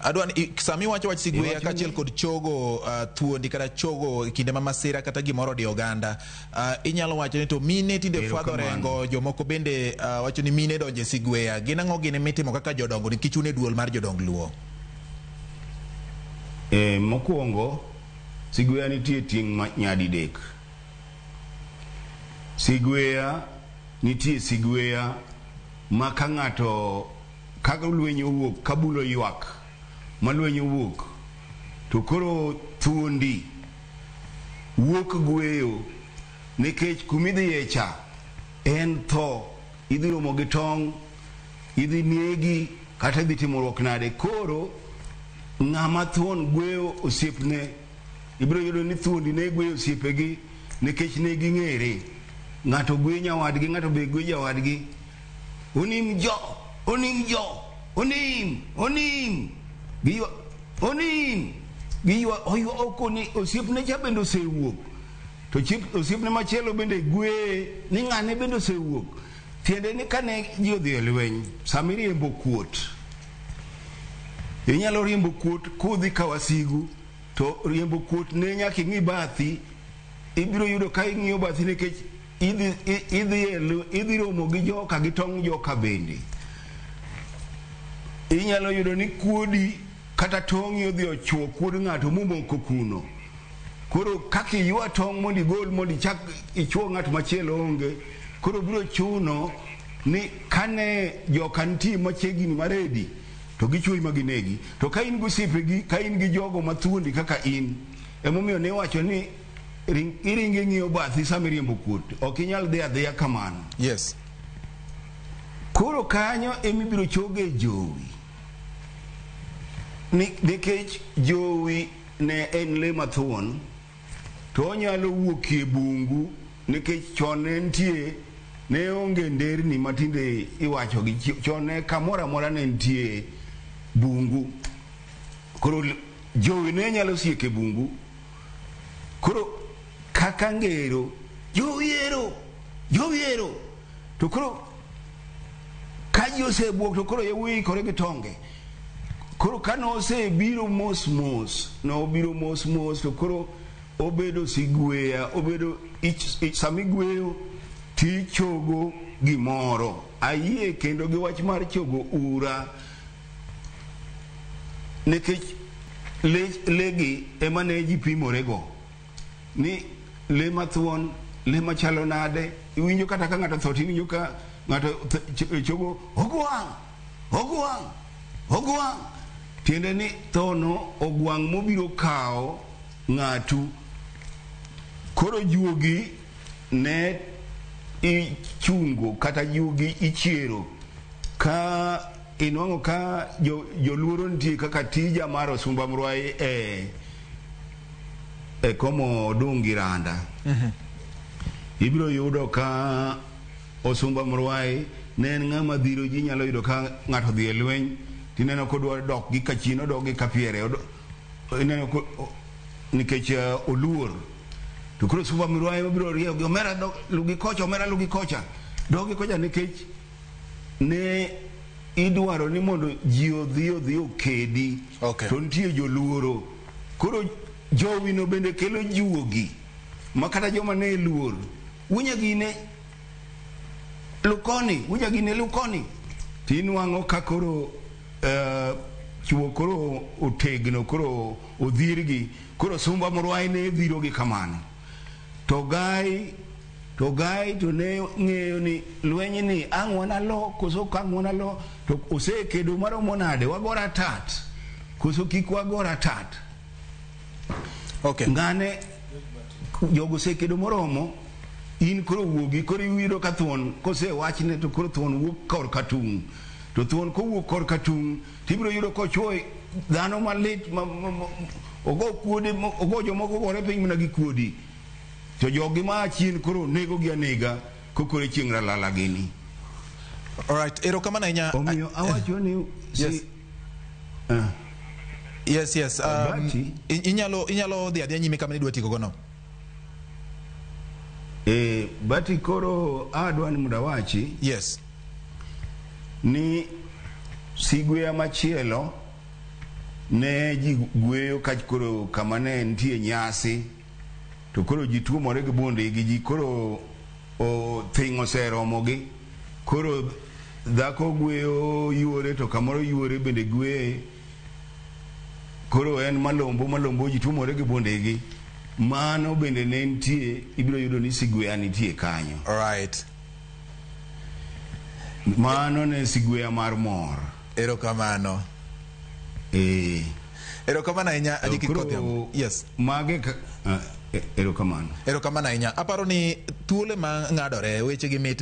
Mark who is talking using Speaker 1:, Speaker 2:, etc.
Speaker 1: Adwan sami wacho wach Sigweya kachiel kod chogo thuondi kata chogo kinde ma masira kata gimoro di oganda inyalo wacho ni to mine tinde fwadho rengo jomoko bende wacho ni mine donje Sigweya gin ang'o gine mitimo kaka jodongo nikech une duol mar jodong Luo.
Speaker 2: Mokwongo Sigweya nitie ting' nyadidek. Sigweya nitie Sigweya ma ka ng'ato kaga lwenyo owuok kabulo ywak ma lwenyo owuok to koro thuondi wuok gweyo nikech kumidhiye cha en tho, idhi romo gi tong', idhi negi kata idhi timorwok nade. Koro ng'ama thuon gweyo osiepne, ibiro yudo ni thuondi ne gweyo osiepegi nikech ne ging'ere. Ng'ato gweyo nyawadgi, ng'ato be gweyo jawadgi. Onim jo, onim jo, onim giwa, onim giwa oyo okoni osiepne cha bende osewuok to osiepne machielo bende gwe ni ng'ane bende osewuok. Tiende ni kane ji odhi e lweny, sama iriembo kuot, inyalo riembo kuot kodhi ka wasigu, to riembo kuot ne nyaka ing'i bathi. Ibiro yudo ka ing'iyo bathi nikech idhi romo gi joka gi tong' joka bende. Inyalo yudo ni kuodi kata tong' odhi ochuo kuod ng'ato momoko kuno. Koro kaka iywa tong' mondo igol mondo ichak ichuo ng'at machielo onge. Koro biro chuno ni kane joka nitie machiegni maredi to gichuoi maginegi. To ka in gosiepegi, ka in gi jogo mathuondi kaka in, emomiyo ne wacho ni iringi ng'iyo bathi sama riembo kuot, ok inyal dhi adhiya kamano.
Speaker 1: Yes.
Speaker 2: Koro kanyo emibiro choge jowi. Nikech jowi ne en le mathuon, to onyalo wuok e bungu nikech chon ne nitie, ne onge nderni matinde iwacho gi chon ne kamoro amora ne nitie bungu. Koro jowi ne nyalo siek e bungu. Koro kaka ngero jowiero to koro ka ji osebuok to koro yawuoyi kore gi tonge. Koro ka nosebiro mos to koro obedo Sigweya, obedo sami gweyo tichogo gimoro. Ayie kendo gi wach mar chogo ura nikech legi ema ne ji pimorego ni le mathuon, le machalo nade. Iwinjo kata ka ng'ato tho tiwinjo ka ng'ato chogo ogwang'. Tiende ni thono ogwang' mobiro kawo ng'atu. Koro juogi ne ichungo kata juogi ichiero ka inwang'o ka joluoro nitie kaka tija mar Osumba Mrwai komo Dungi Randa. Ibiro yudo ka Osumba Mrwai ne en ng'ama dhiro ji. Nyalo yudo ka ng'ato dhi e lweny tineno kodwa dok gi kachino, dok gi kapiere, ineno nikech oluor. To koro Osumba Mrwai obiro riyo gi omera lugi kocha, omera lugi kocha, dok gi kocha nikech ne idwaro ni mondo ji odhi okedi.
Speaker 1: Okay.
Speaker 2: To nitie joluoro. Koro jowi no bende kelo juogi makata joma ne luor wunyagine lukoni tinwang'o ka koro chuo koro otegno, koro odhirgi. Koro Osumba Mrwai ne dhirogi kamano. To gai to ne ng'eyo ni lweny ni ang' wanalo koso kang' wanalo to osekedo maromo nade, wagora tat koso kik wagora tat.
Speaker 1: Okay.
Speaker 2: Ngane jogo sekedo moromo, in koro wuogi, koro iwiro ka thuon kose wachne to koro thuon wuok kor katung'. To thuon kowuok kor katung' tibiro yudo kochuo dhano malit ogo kuode, ogo jomoko gore piny mana gi kuodi. To jogi ma chien koro nego gi anega kokore chieng' ralala gini.
Speaker 1: Alright, erokamano ahinya.
Speaker 2: Omiyo awacho ni
Speaker 1: Yes. Inyalo dhi adhiya nyime kama idwa tiko gono.
Speaker 2: Bati koro adwa ni muda wachi.
Speaker 1: Yes.
Speaker 2: ni sigwea machielo ne ji gweyo koro kama ne nitie nyasi to koro ji tuomore gi bunde gi ji koro o thingo seromo gi koro dhako gweyo yuore to kamoro yuore bende gwe koro en malombo ji tuomore gi bunde gi mano bende ne nitie ibiro yudo ni sigwea nitie kanyo.
Speaker 1: All right.
Speaker 2: Mano ne sigwea mar mor.
Speaker 1: Erokamano. Erokamano ahinya Ajiki Kodhiambo. Yes.
Speaker 2: Mage erokamano.
Speaker 1: Erokamano ahinya. Aparo ni thuolo ma ng'adore weche gi mit